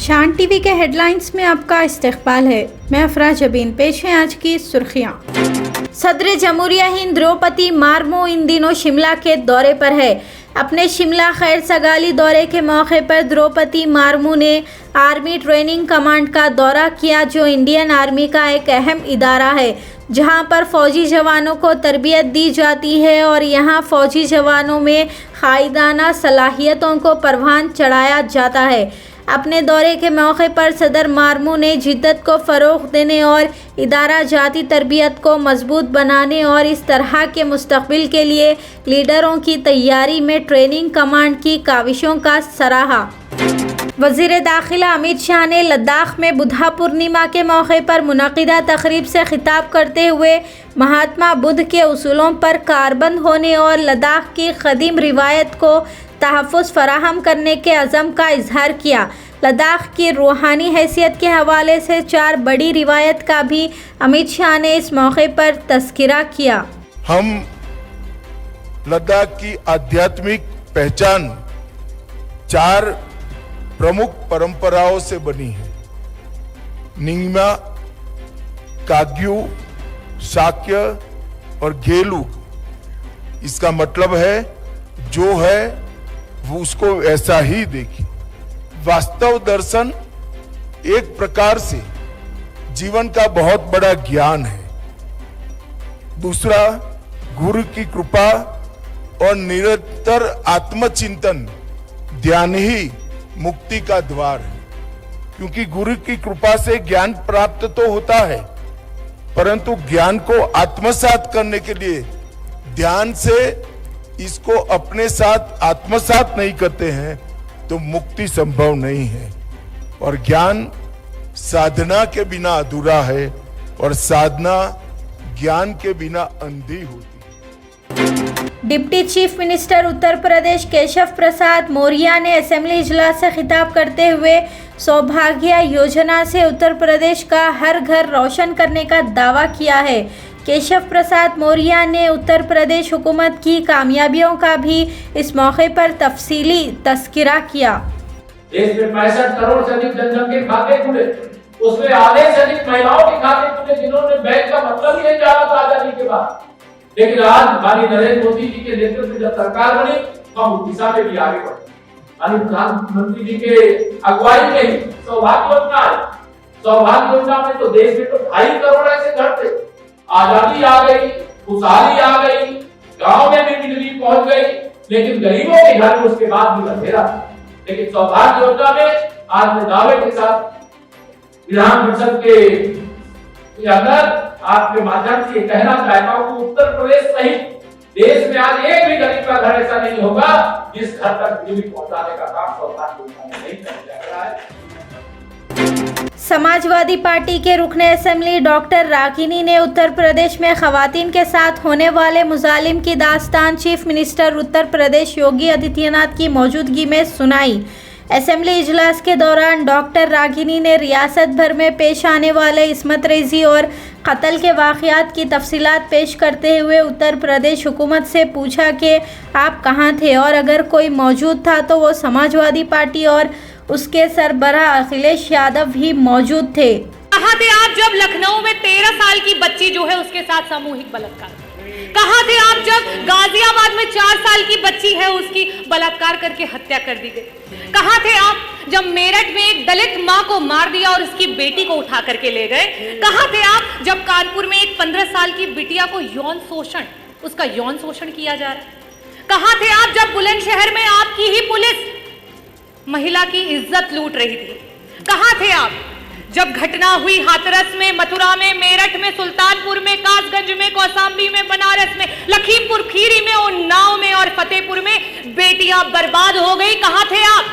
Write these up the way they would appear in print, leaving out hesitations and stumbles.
शान टीवी के हेडलाइंस में आपका इस्तकबाल है। मैं अफरा जबीन। पेश है आज की सुर्खियाँ। सदर जमहूरिया हिंद द्रौपदी मुर्मू इन दिनों शिमला के दौरे पर है। अपने शिमला खैर सगाली दौरे के मौके पर द्रौपदी मुर्मू ने आर्मी ट्रेनिंग कमांड का दौरा किया, जो इंडियन आर्मी का एक अहम इदारा है जहां पर फौजी जवानों को तरबियत दी जाती है और यहां फौजी जवानों में कायदाना सलाहियतों को परवान चढ़ाया जाता है। अपने दौरे के मौके पर सदर मुर्मू ने जिद्दत को फ़रोग़ देने और इदारा जाती तरबियत को मजबूत बनाने और इस तरह के मुस्तक़बिल के लिए लीडरों की तैयारी में ट्रेनिंग कमांड की काविशों का सराहा। वज़ीर दाखिला अमित शाह ने लद्दाख में बुद्धा पूर्णिमा के मौके पर मुनक़िदा तक़रीब से खिताब करते हुए महात्मा बुद्ध के उसूलों पर कारबंद होने और लद्दाख की क़दीम रिवायत को तहफ़्फ़ुज़ फ़राहम करने के अज़म का इजहार किया। लद्दाख की रूहानी हैसियत के हवाले से 4 बड़ी रिवायत का भी अमित शाह ने इस मौके पर तज़किरा किया। हम लद्दाख की आध्यात्मिक पहचान 4 प्रमुख परंपराओं से बनी है। निंगमा, काग्यू, शाक्य और गेलू। इसका मतलब है जो है वो उसको ऐसा ही देखिए। वास्तव दर्शन एक प्रकार से जीवन का बहुत बड़ा ज्ञान है। दूसरा, गुरु की कृपा और निरंतर आत्मचिंतन ध्यान ही मुक्ति का द्वार है, क्योंकि गुरु की कृपा से ज्ञान प्राप्त तो होता है, परंतु ज्ञान को आत्मसात करने के लिए ध्यान से इसको अपने साथ आत्मसात नहीं करते हैं तो मुक्ति संभव नहीं है। और ज्ञान साधना के बिना अधूरा है और साधना ज्ञान के बिना अंधी होती है। Deputy chief minister Uttar Pradesh Keshav Prasad Maurya ने असेंबली इजलास से खिताब करते हुए सौभाग्य योजना से उत्तर प्रदेश का हर घर रोशन करने का दावा किया है। केशव प्रसाद मौर्य ने उत्तर प्रदेश हुकूमत की कामयाबियों का भी इस मौके पर तफसीली तज़किरा किया। देश में 65 करोड़ से अधिक जनसंख्या के खाते खुले, उसमें आधे से अधिक महिलाओं के खाते खुले जिन्होंने बैंक का मतलब ही नहीं जाना था आजादी के बाद। लेकिन आज हमारी नरेंद्र मोदी जी के नेतृत्व में जब सरकार बनी तो हम दिशा में भी आगे बढ़े। प्रधानमंत्री जी के अगुवाई में ही सौभाग्य योजना है। सौभाग्य योजना में तो देश में तो 2.5 करोड़ ऐसे घर थे। आजादी आ गई, खुशहाली आ गई, गांव में भी बिजली पहुंच गई, लेकिन गरीबों के घर में उसके बाद भी अंधेरा। लेकिन सौभाग्य योजना में आज मैं दावे के साथ विधान परिषद के अंदर आपके माध्यम से कहना चाहता हूं कि उत्तर प्रदेश सहित देश में आज एक भी गरीब का घर ऐसा नहीं होगा जिस घर तक बिजली पहुंचाने का काम सौभाग्य योजना में नहीं किया जा रहा है। समाजवादी पार्टी के रुकने असेंबली डॉक्टर रागिनी ने उत्तर प्रदेश में खवातीन के साथ होने वाले मुजालिम की दास्तान चीफ मिनिस्टर उत्तर प्रदेश योगी आदित्यनाथ की मौजूदगी में सुनाई। असेंबली इजलास के दौरान डॉक्टर रागिनी ने रियासत भर में पेश आने वाले इस्मत रेजी और कत्ल के वाक़यात की तफसीलात पेश करते हुए उत्तर प्रदेश हुकूमत से पूछा कि आप कहाँ थे और अगर कोई मौजूद था तो वो समाजवादी पार्टी और उसके सरबराह अखिलेश यादव भी मौजूद थे। कहाँ थे आप जब लखनऊ में 13 साल की बच्ची जो है उसके साथ सामूहिक बलात्कार? कहाँ थे आप जब गाजियाबाद में 4 साल की बच्ची है उसकी बलात्कार करके हत्या कर दी गई? कहाँ थे आप जब मेरठ में एक दलित माँ को मार दिया और उसकी बेटी को उठा करके ले गए? कहाँ थे आप जब कानपुर में एक 15 साल की बिटिया को उसका यौन शोषण किया जा रहा है? कहाँ थे आप जब बुलंदशहर में आपकी ही पुलिस महिला की इज्जत लूट रही थी? कहाँ थे आप जब घटना हुई हाथरस में, मथुरा में, मेरठ में, सुल्तानपुर में, कासगंज में, कौशाम्बी में, बनारस में, लखीमपुर खीरी में, उन्नाव में और फतेहपुर में बेटियां बर्बाद हो गई? कहाँ थे आप?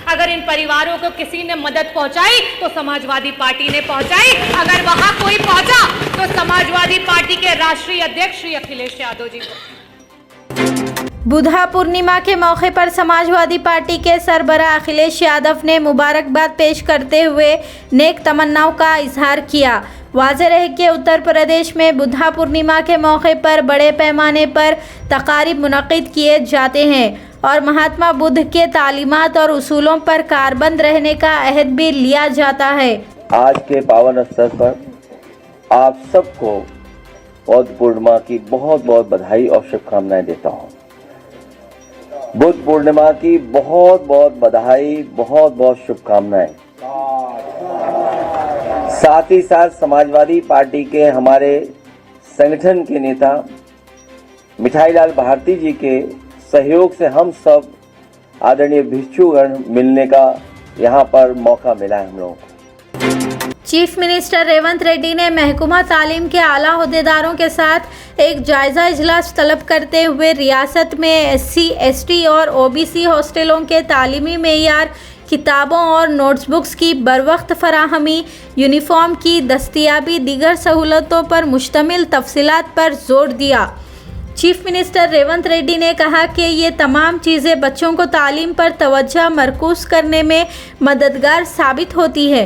अगर इन परिवारों को किसी ने मदद पहुंचाई तो समाजवादी पार्टी ने पहुंचाई। अगर वहां कोई पहुंचा तो समाजवादी पार्टी के राष्ट्रीय अध्यक्ष श्री अखिलेश यादव जी को। बुद्धा पूर्णिमा के मौके पर समाजवादी पार्टी के सरबराह अखिलेश यादव ने मुबारकबाद पेश करते हुए नेक तमन्नाओं का इजहार किया। वाज़ेह रहे कि उत्तर प्रदेश में बुद्धा पूर्णिमा के मौके पर बड़े पैमाने पर तकारीब मुनक़िद किए जाते हैं और महात्मा बुद्ध के तालीमात और उसूलों पर कारबंद रहने का अहद भी लिया जाता है। आज के पावन अवसर पर आप सबको बुद्ध पूर्णिमा की बहुत बहुत बधाई और शुभकामनाएं देता हूं। बुद्ध पूर्णिमा की बहुत बहुत बधाई, बहुत बहुत शुभकामनाएं। साथ ही साथ समाजवादी पार्टी के हमारे संगठन के नेता मिठाईलाल भारती जी के सहयोग से हम सब आदरणीय भिक्षुगण मिलने का यहाँ पर मौका मिला है हम लोगों को। चीफ मिनिस्टर रेवंत रेड्डी ने महकमा तालीम के आला अहदेदारों के साथ एक जायजा इजलास तलब करते हुए रियासत में SC, ST और OBC हॉस्टलों के तालीमी मेयार, किताबों और नोटबुक्स की बरवक्त फराहमी, यूनिफॉर्म की दस्तियाबी, दीगर सहूलतों पर मुश्तमिल तफसीलात पर जोर दिया। चीफ मिनिस्टर रेवंत रेड्डी ने कहा कि ये तमाम चीज़ें बच्चों को तालीम पर तवज्जो मरकूज़ करने में मददगार साबित होती है।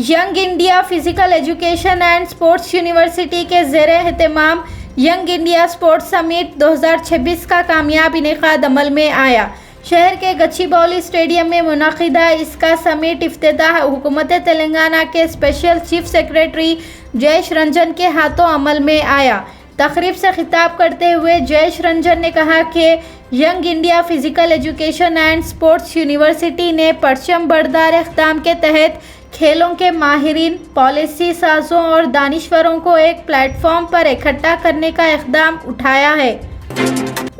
Young India physical education and sports university के ज़ेरे एहतमाम यंग इंडिया स्पोर्ट्स समिट 2026 का कामयाब इनेकाद अमल में आया। शहर के गच्चीबौली स्टेडियम में मुनक़िदा इसका समिट इफ्तिताह हुकूमत तेलंगाना के special chief secretary Jayesh Ranjan के हाथों अमल में आया। तकरीब से खिताब करते हुए जयेश रंजन ने कहा कि young India physical education and sports university ने परचम बरदार इक़दाम के तहत खेलों के माहिरीन, पॉलिसी साजों और दानिश्वरों को एक प्लेटफॉर्म पर इकट्ठा करने का इक़दाम उठाया है।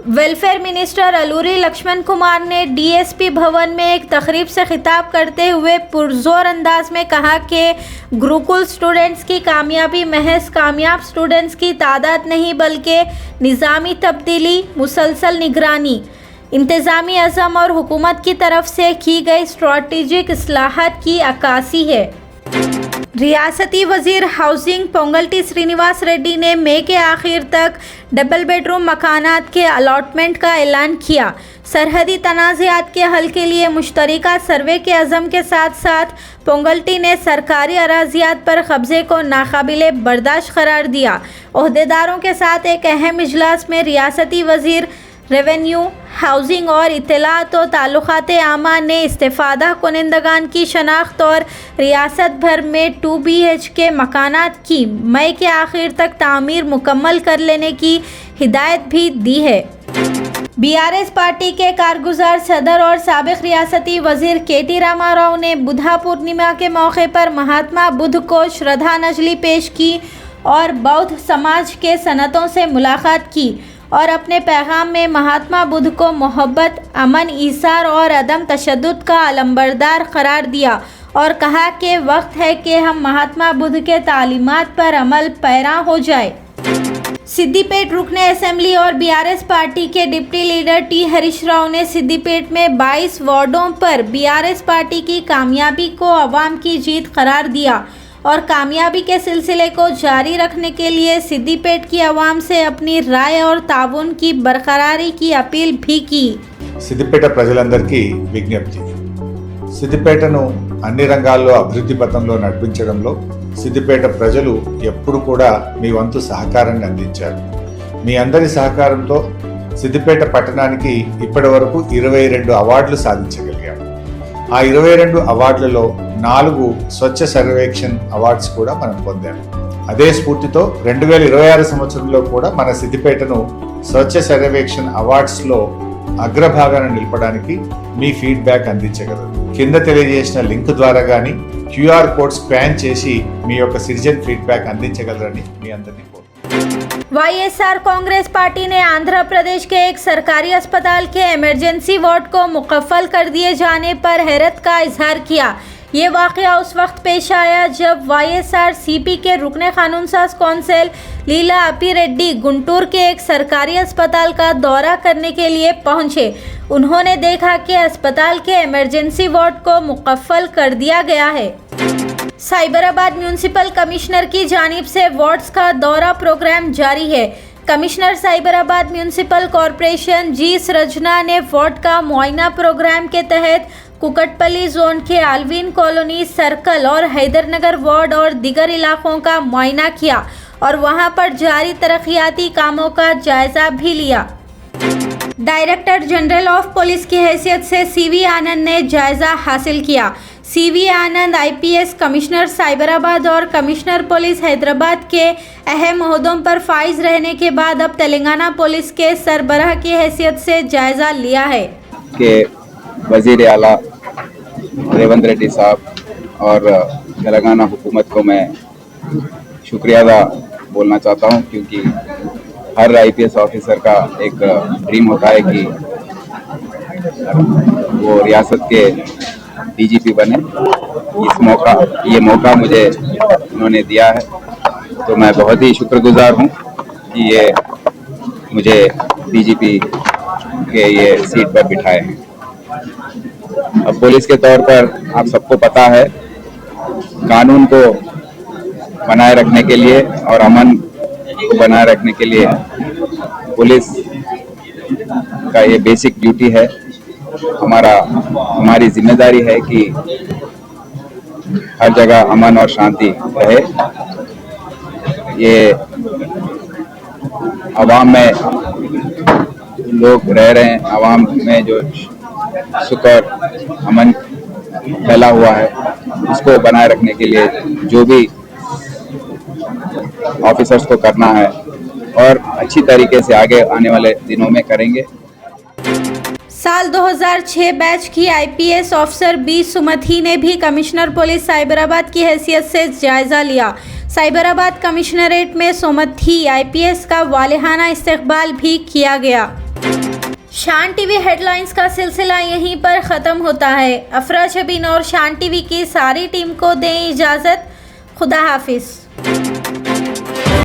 वेलफेयर मिनिस्टर अलूरी लक्ष्मण कुमार ने DSP भवन में एक तकरीब से खिताब करते हुए पुरजोर अंदाज में कहा कि गुरुकुल स्टूडेंट्स की कामयाबी महज कामयाब स्टूडेंट्स की तादाद नहीं बल्कि निज़ामी तब्दीली, मुसलसल निगरानी, इंतज़ामी अज़म और हुकूमत की तरफ से की गई स्ट्रैटेजिक इस्लाहात की अक्कासी है। रियासती वज़ीर हाउसिंग पोंगल्टी श्रीनिवास रेड्डी ने मई के आखिर तक डबल बेडरूम मकानात के अलॉटमेंट का ऐलान किया। सरहदी तनाज़ात के हल के लिए मुश्तरका सर्वे के अज़म के साथ साथ पोंगल्टी ने सरकारी अराज़ियात पर कब्ज़े को नाकाबिले बर्दाश्त करार दिया। ओहदेदारों के साथ एक अहम इजलास में रियासती वज़ीर रेवेन्यू, हाउसिंग और इत्तलात व ताल्लुकात आमा ने इस्तेफ़ादा कुनिंदगान की शनाख्त और रियासत भर में 2 BHK मकानात की मई के आखिर तक तामीर मुकम्मल कर लेने की हिदायत भी दी है। BRS पार्टी के कारगुजार सदर और साबिक़ रियासती वज़ीर KT रामाराव ने बुद्धा पूर्णिमा के मौके पर महात्मा बुद्ध को श्रद्धांजलि पेश की और बौद्ध समाज के सनतों से मुलाकात की और अपने पैगाम में महात्मा बुद्ध को मोहब्बत, अमन, ईसार और अदम तशद्दुद का अलंबरदार करार दिया और कहा कि वक्त है कि हम महात्मा बुद्ध के तालीमात पर अमल पैरा हो जाए। सिद्दीपेट रुकने असेंबली और BRS पार्टी के deputy leader T Harish Rao ने सिद्दीपेट में 22 वार्डों पर BRS पार्टी की कामयाबी को अवाम की जीत करार दिया और कामयाबी के सिलसिले को जारी रखने के लिए सिद्दीपेट की आवाम से अपनी राय और ताउन की बरकरारी की अपील भी की। సిద్దిపేట ప్రజలందరికీ విజ్ఞప్తి, సిద్దిపేటను అన్ని రంగాల్లో అభివృద్ధి పథంలో నడిపించడంలో సిద్దిపేట ప్రజలు ఎప్పుడు కూడా మీ వంతు సహకారాన్ని అందించారు. మీ అందరి సహకారంతో సిద్దిపేట పట్టణానికి ఇప్పటి వరకు 22 అవార్డులు సాధించగలిగాము. ఆ 22 అవార్డులలో 4 స్వచ్ఛ సర్వేక్షణ్ అవార్డ్స్ కూడా మనం పొందాము. అదే స్ఫూర్తితో 2026 సంవత్సరంలో కూడా మన సిద్దిపేటను స్వచ్ఛ సర్వేక్షణ్ అవార్డ్స్లో అగ్రభాగాన నిలపడానికి మీ ఫీడ్బ్యాక్ అందించగలరు. కింద తెలియజేసిన లింక్ ద్వారా కానీ QR కోడ్ స్కాన్ చేసి మీ యొక్క సిటిజన్ ఫీడ్బ్యాక్ అందించగలరని మీ అందరినీ కోరుతున్నాను. YSR कांग्रेस पार्टी ने आंध्र प्रदेश के एक सरकारी अस्पताल के इमरजेंसी वार्ड को मुकफ्फल कर दिए जाने पर हैरत का इजहार किया। ये वाक़या उस वक्त पेश आया जब YSR CP के रुकने कानून साज कौंसिल लीला अप्पी गुंटूर के एक सरकारी अस्पताल का दौरा करने के लिए पहुंचे। उन्होंने देखा कि अस्पताल के इमरजेंसी वार्ड को मुकफ्फल कर दिया गया है। साइबराबाद म्यूनिसिपल कमिश्नर की जानिब से वार्ड्स का दौरा प्रोग्राम जारी है। Commissioner Cyberabad municipal corporation G सृजना ने वार्ड का मुआयना प्रोग्राम के तहत कुकटपल्ली जोन के आलवीन कॉलोनी सर्कल और हैदरनगर वार्ड और दीगर इलाकों का मुआयना किया और वहां पर जारी तरक्याती कामों का जायजा भी लिया। डायरेक्टर जनरल ऑफ पुलिस की हैसियत से सीवी आनंद ने जायजा हासिल किया। सीवी आनंद आईपीएस कमिश्नर साइबराबाद और कमिश्नर पुलिस हैदराबाद के अहम ओहदों पर फाइज रहने के बाद अब तेलंगाना पुलिस के सरबराह की हैसियत से जायजा लिया है। के वजीर आला रेवंत रेड्डी साहब और तेलंगाना हुकूमत को मैं शुक्रिया अदा बोलना चाहता हूं, क्योंकि हर आईपीएस ऑफिसर का एक ड्रीम होता है कि वो रियासत के डीजीपी बने। ये मौका मुझे उन्होंने दिया है, तो मैं बहुत ही शुक्रगुजार हूं कि ये मुझे डीजीपी के ये सीट पर बिठाए हैं। अब पुलिस के तौर पर आप सबको पता है, कानून को बनाए रखने के लिए और अमन को बनाए रखने के लिए पुलिस का ये बेसिक ड्यूटी है। हमारी जिम्मेदारी है कि हर जगह अमन और शांति रहे। ये आवाम में लोग रह रहे हैं, आवाम में जो सुख और अमन फैला हुआ है उसको बनाए रखने के लिए जो भी ऑफिसर्स को करना है और अच्छी तरीके से आगे आने वाले दिनों में करेंगे। साल 2006 बैच की आईपीएस ऑफिसर बी सुमथी ने भी कमिश्नर पुलिस साइबराबाद की हैसियत से जायजा लिया। साइबराबाद कमिश्नरेट में सुमथी आईपीएस का वालिहाना इस्तकबाल भी किया गया। शान टीवी हेडलाइंस का सिलसिला यहीं पर ख़त्म होता है। अफरा जबीन और शान टीवी की सारी टीम को दें इजाज़त। खुदा हाफिज़।